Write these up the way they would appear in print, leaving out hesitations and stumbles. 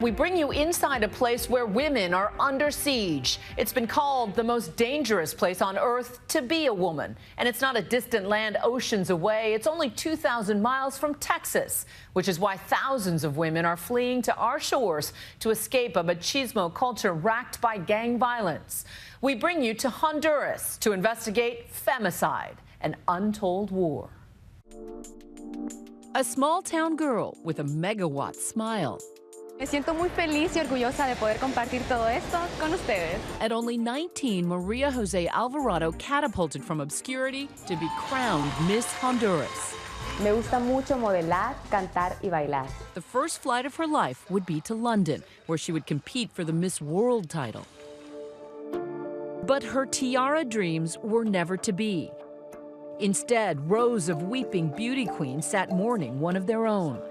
We bring you inside a place where women are under siege. It's been called the most dangerous place on earth to be a woman. And it's not a distant land oceans away. It's only 2,000 miles from Texas, which is why thousands of women are fleeing to our shores to escape a machismo culture racked by gang violence. We bring you to Honduras to investigate femicide, an untold war. A small-town girl with a megawatt smile. Me siento muy feliz y orgullosa de poder compartir todo esto con ustedes. At only 19, Maria Jose Alvarado catapulted from obscurity to be crowned Miss Honduras. Me gusta mucho modelar, cantar y bailar. The first flight of her life would be to London, where she would compete for the Miss World title. But her tiara dreams were never to be. Instead, rows of weeping beauty queens sat mourning one of their own.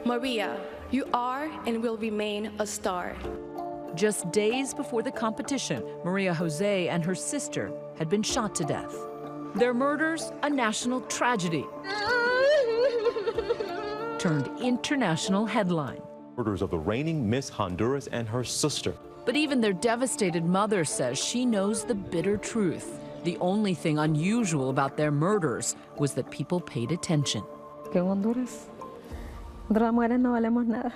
Maria, you are and will remain a star. Just days before the competition, Maria Jose and her sister had been shot to death. Their murders, a national tragedy, turned international headline. Murders of the reigning Miss Honduras and her sister. But even their devastated mother says she knows the bitter truth. The only thing unusual about their murders was that people paid attention. Que en Honduras, nosotras mujeres no valemos nada.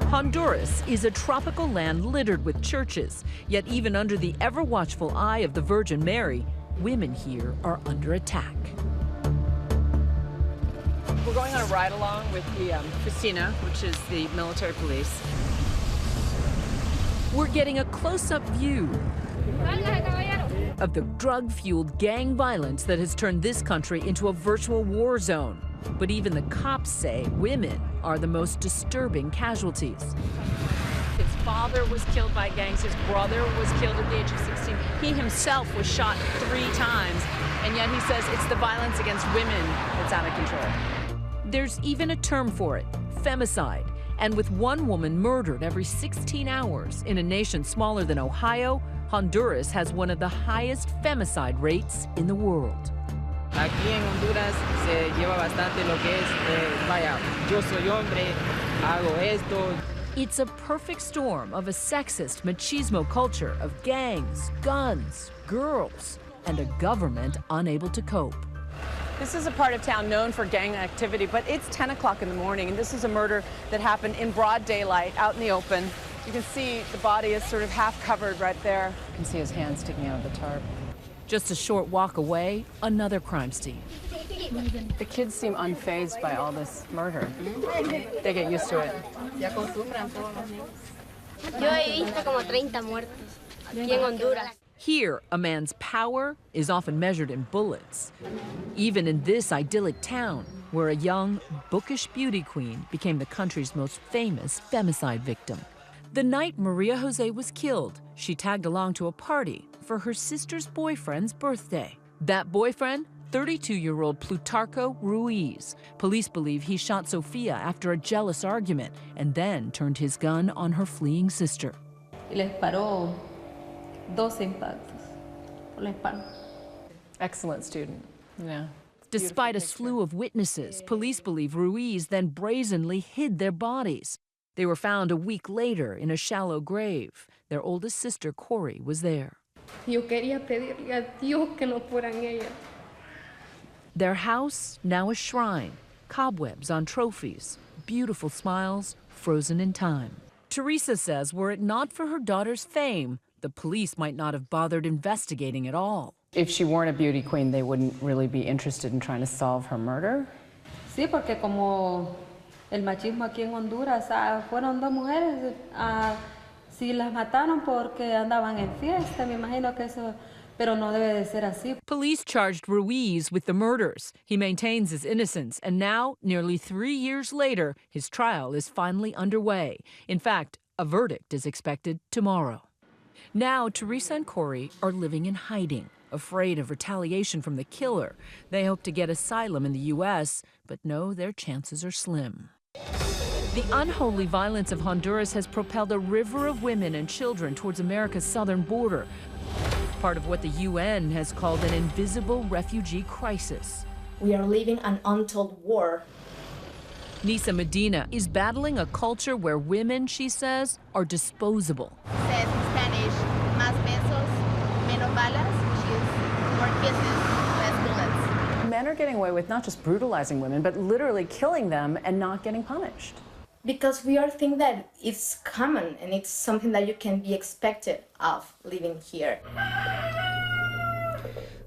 Honduras is a tropical land littered with churches, yet even under the ever-watchful eye of the Virgin Mary, women here are under attack. We're going on a ride-along with the Christina, which is the military police. We're getting a close-up view of the drug-fueled gang violence that has turned this country into a virtual war zone. But even the cops say women are the most disturbing casualties. His father was killed by gangs. His brother was killed at the age of 16. He himself was shot 3 times, and yet he says it's the violence against women that's out of control. There's even a term for it, femicide. And with one woman murdered every 16 hours in a nation smaller than Ohio, Honduras has one of the highest femicide rates in the world. Aquí en Honduras se lleva bastante lo que es, vaya, yo soy hombre, hago esto. It's a perfect storm of a sexist machismo culture of gangs, guns, girls, and a government unable to cope. This is a part of town known for gang activity, but it's 10 o'clock in the morning, and this is a murder that happened in broad daylight, out in the open. You can see the body is sort of half covered right there. You can see his hand sticking out of the tarp. Just a short walk away, another crime scene. The kids seem unfazed by all this murder. They get used to it. Yo he visto como 30 muertos aquí en Honduras. Here, a man's power is often measured in bullets. Even in this idyllic town, where a young, bookish beauty queen became the country's most famous femicide victim. The night Maria Jose was killed, she tagged along to a party for her sister's boyfriend's birthday. That boyfriend, 32-year-old Plutarco Ruiz. Police believe he shot Sofia after a jealous argument and then turned his gun on her fleeing sister. Y les paró 12 impactos por la espalda. Excellent student. Yeah. Despite a slew of witnesses, police believe Ruiz then brazenly hid their bodies. They were found a week later in a shallow grave. Their oldest sister, Corey, was there. Yo quería pedirle a Dios que no fueran ellas. Their house, now a shrine, cobwebs on trophies, beautiful smiles frozen in time. Teresa says were it not for her daughter's fame, the police might not have bothered investigating at all. If she weren't a beauty queen, they wouldn't really be interested in trying to solve her murder? Sí, porque como el machismo aquí en Honduras, fueron 2 mujeres, si las mataron porque andaban en fiesta, me imagino que eso, pero no debe de ser así. Police charged Ruiz with the murders. He maintains his innocence, and now, nearly 3 years later, his trial is finally underway. In fact, a verdict is expected tomorrow. Now, Teresa and Corey are living in hiding, afraid of retaliation from the killer. They hope to get asylum in the U.S., but know their chances are slim. The unholy violence of Honduras has propelled a river of women and children towards America's southern border, part of what the UN has called an invisible refugee crisis. We are living an untold war. Nisa Medina is battling a culture where women, she says, are disposable. Says in Spanish, más besos, menos balas, which is more kisses, less bullets. Men are getting away with not just brutalizing women, but literally killing them and not getting punished. Because we all think that it's common and it's something that you can be expected of living here.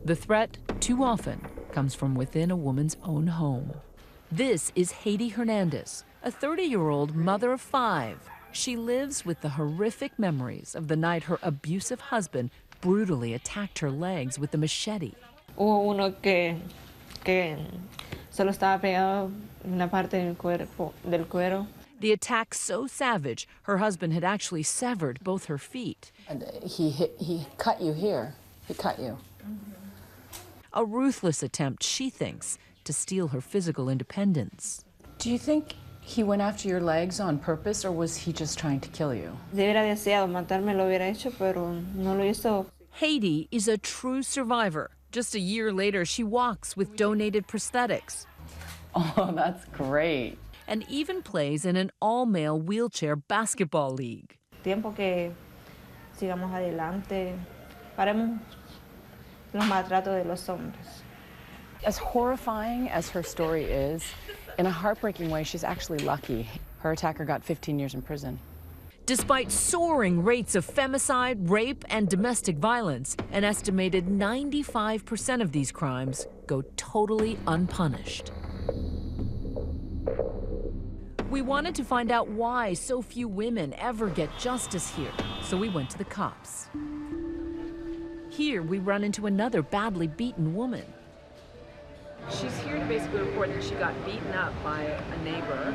The threat, too often, comes from within a woman's own home. This is Haiti Hernandez, a 30-year-old mother of 5. She lives with the horrific memories of the night her abusive husband brutally attacked her legs with a machete. Hubo uno que solo estaba pegado en una parte del cuero. The attack so savage, her husband had actually severed both her feet. And he cut you here. He cut you. A ruthless attempt, she thinks, to steal her physical independence. Do you think he went after your legs on purpose, or was he just trying to kill you? Si hubiera deseado matarme, lo hubiera hecho, pero no lo hizo. Haiti is a true survivor. Just a year later, she walks with donated prosthetics. Oh, that's great. And even plays in an all-male wheelchair basketball league. Tiempo que sigamos adelante, paremos los maltratos de los hombres. As horrifying as her story is, in a heartbreaking way, she's actually lucky. Her attacker got 15 years in prison. Despite soaring rates of femicide, rape, and domestic violence, an estimated 95% of these crimes go totally unpunished. We wanted to find out why so few women ever get justice here, so we went to the cops. Here, we run into another badly beaten woman. She's here to basically report that she got beaten up by a neighbor.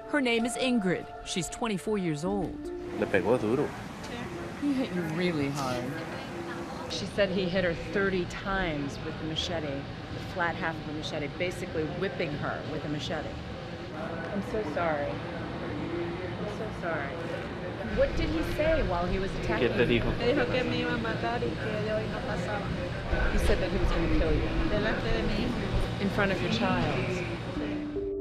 Her name is Ingrid. She's 24 years old. Le pegó duro. He hit you really hard. She said he hit her 30 times with the machete, the flat half of the machete, basically whipping her with a machete. I'm so sorry. I'm so sorry. What did he say while he was attacking ¿Qué te you? dijo? Me dijo que me iba a matar y que de hoy no pasaba. He said that he was going to kill you Delante de mí. in front of your child.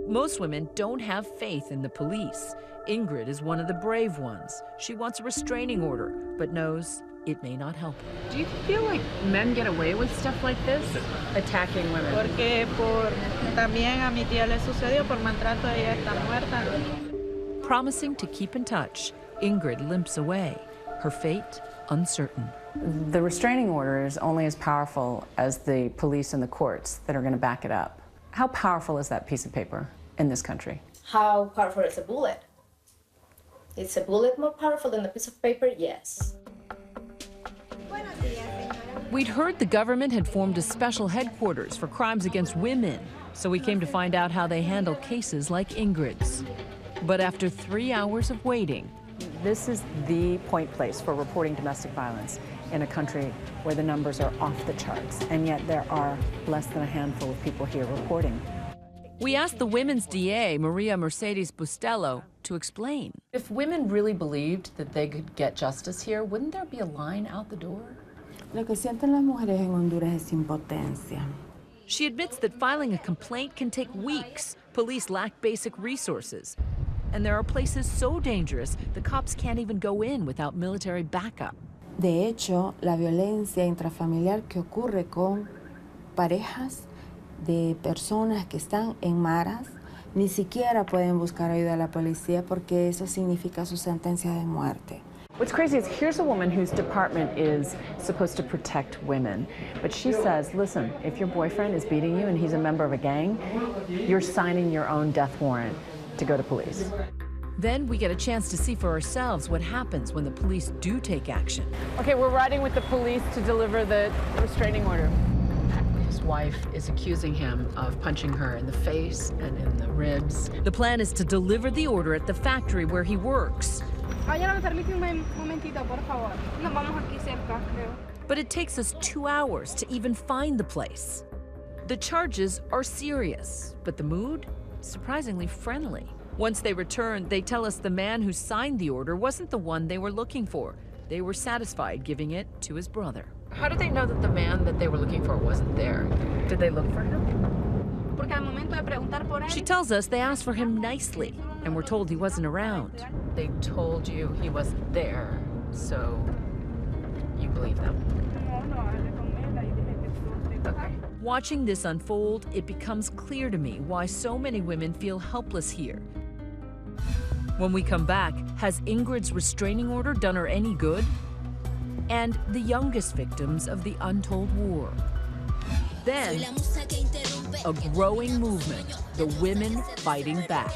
Most women don't have faith in the police. Ingrid is one of the brave ones. She wants a restraining order, but knows it may not help her. Do you feel like men get away with stuff like this? Attacking women? Porque también a mi tía le sucedió por maltrato, ella está muerta. Promising to keep in touch, Ingrid limps away, her fate uncertain. The restraining order is only as powerful as the police and the courts that are going to back it up. How powerful is that piece of paper in this country? How powerful is a bullet? Is a bullet more powerful than a piece of paper? Yes. We'd heard the government had formed a special headquarters for crimes against women, so we came to find out how they handle cases like Ingrid's. But after 3 hours of waiting, This is the point place for reporting domestic violence in a country where the numbers are off the charts, and yet there are less than a handful of people here reporting. we asked the women's DA, Maria Mercedes Bustelo, to explain. If women really believed that they could get justice here, wouldn't there be a line out the door? Lo que sienten las mujeres en Honduras es impotencia. She admits that filing a complaint can take weeks. Police lack basic resources. And there are places so dangerous, the cops can't even go in without military backup. De hecho, la violencia intrafamiliar que ocurre con parejas de personas que están en maras, ni siquiera pueden buscar ayuda a la policía porque eso significa su sentencia de muerte. What's crazy is here's a woman whose department is supposed to protect women, but she says, listen, if your boyfriend is beating you and he's a member of a gang, you're signing your own death warrant to go to police. Then we get a chance to see for ourselves what happens when the police do take action. Okay, we're riding with the police to deliver the restraining order. His wife is accusing him of punching her in the face and in the ribs. The plan is to deliver the order at the factory where he works. But it takes us 2 hours to even find the place. The charges are serious, but the mood, surprisingly friendly. Once they return, they tell us the man who signed the order wasn't the one they were looking for. They were satisfied giving it to his brother. How did they know that the man that they were looking for wasn't there? Did they look for him? She tells us they asked for him nicely and were told he wasn't around. They told you he wasn't there, so you believe them? Okay. Watching this unfold, it becomes clear to me why so many women feel helpless here. When we come back, has Ingrid's restraining order done her any good? And the youngest victims of the untold war. Then, a growing movement, the women fighting back.